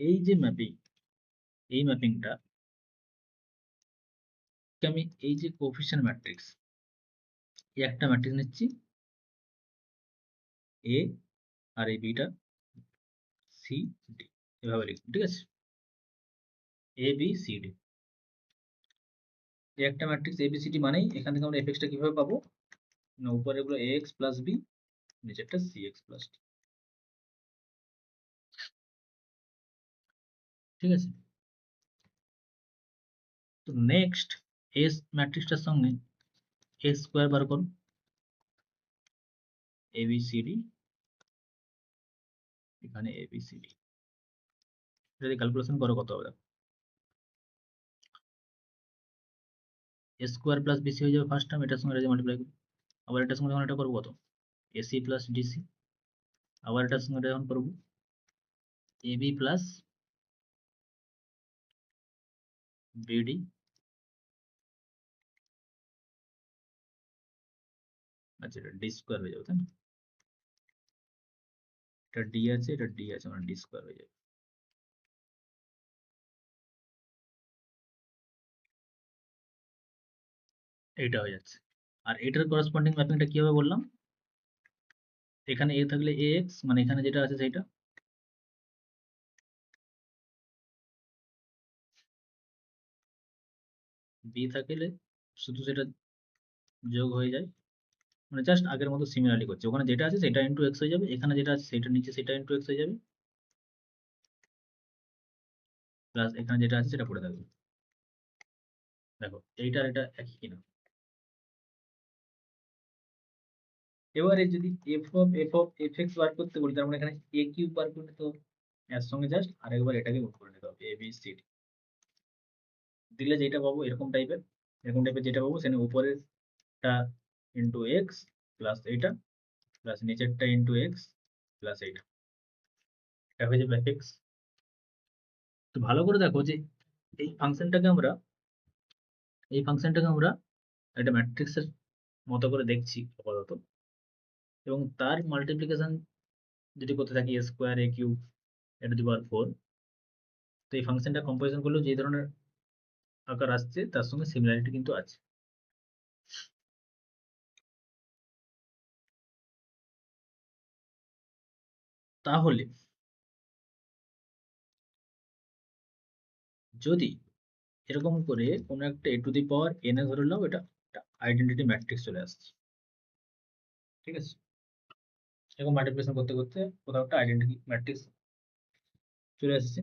এই যে ম্যাপিং, এই ম্যাপিংটা আমি এই যে কোএফিসিয়েন্ট ম্যাট্রিক্স, এই একটা ম্যাট্রিক্স নিচ্ছি এ, আর এই বিটা সি ডি, এভাবে লিখব। ঠিক আছে, এ বি সি ডি, এই একটা matrix A B C D মানেই এখান থেকে আমরা এফএক্সটা কিভাবে পাবো না, উপরে এগুলো এ এক্স প্লাস বি, নিচেরটা সি এক্স প্লাস ডি। ঠিক আছে, তো নেক্সট এস ম্যাট্রিক্সটার সঙ্গে এ স্কোয়ার বার করো, এ বি সি ডি, এখানে এ বি সি ডি, যদি ক্যালকুলেশন করো কত হবে, এ স্কোয়ার প্লাস বিসি হয়ে যাবে ফার্স্ট টার্ম, এটার সঙ্গে এটা মাল্টিপ্লাই করবো, আবার এটার সঙ্গে যখন এটা করবো কত, এসি প্লাস ডিসি, আবার এটার সঙ্গে এটা যখন করবো এবি প্লাস বিডি, আচ্ছা এটা ডি স্কোয়ার হয়ে যাবে, তাই না? এটা ডি আছে, এটা ডি আছে, মানে ডি স্কোয়ার হয়ে যাবে। এইটা হয়ে যাচ্ছে। আর এটার করেসপন্ডিং ম্যাপিংটা কি হবে বললাম, এখানে এ থাকলে এ এক্স, মানে এখানে যেটা আছে সেইটা, বি থাকলে শুধু সেটা যোগ হয়ে যায়, মানে জাস্ট আগের মতো সিমিলারলি করছে, ওখানে যেটা আছে সেটা ইন্টু এক্স হয়ে যাবে, এখানে যেটা আছে সেটা নিচে সেটা ইন্টু এক্স হয়ে যাবে, প্লাস এখানে যেটা আছে সেটা পড়ে থাকবে। দেখো এইটা এটা একই কিনা। এবারে যদি এফ এক্স বার করতে বলি, তার মানে এখানে এ কিউব বার করতে তো এর সঙ্গে জাস্ট আরেকবার এটাকে গুণ করে নিতে হবে, এ বি সি ডি, দিলে যেটা পাবো এরকম টাইপের যেটা পাবো সেখানে উপরেরটা ইন্টু এক্স প্লাস এইটা, প্লাস নিচেরটা ইন্টু এক্স প্লাস এইটা, এটা হয়ে যাবে এক্স। তো ভালো করে দেখো যে এই ফাংশনটাকে আমরা এই ফাংশনটাকে আমরা একটা ম্যাট্রিক্সের মতো করে দেখছি আপাতত, এবং তার মাল্টিপ্লিকেশন যদি করতে থাকি A square A cube A to the power 4, তো এই ফাংশনটা কম্পারিজন করলেও যে ধরনের আকার আসছে তার সঙ্গে সিমিলারিটি কিন্তু আছে। তাহলে যদি এরকম করে কোনো একটা এ to the power N A ধরে নাও, এটা আইডেন্টিটি ম্যাট্রিক্স চলে আসছে। ঠিক আছে, এরকম মাল্টিপ্লিকেশন করতে করতে কোথাও একটা আইডেন্টিটি ম্যাট্রিক্স চলে আসছে।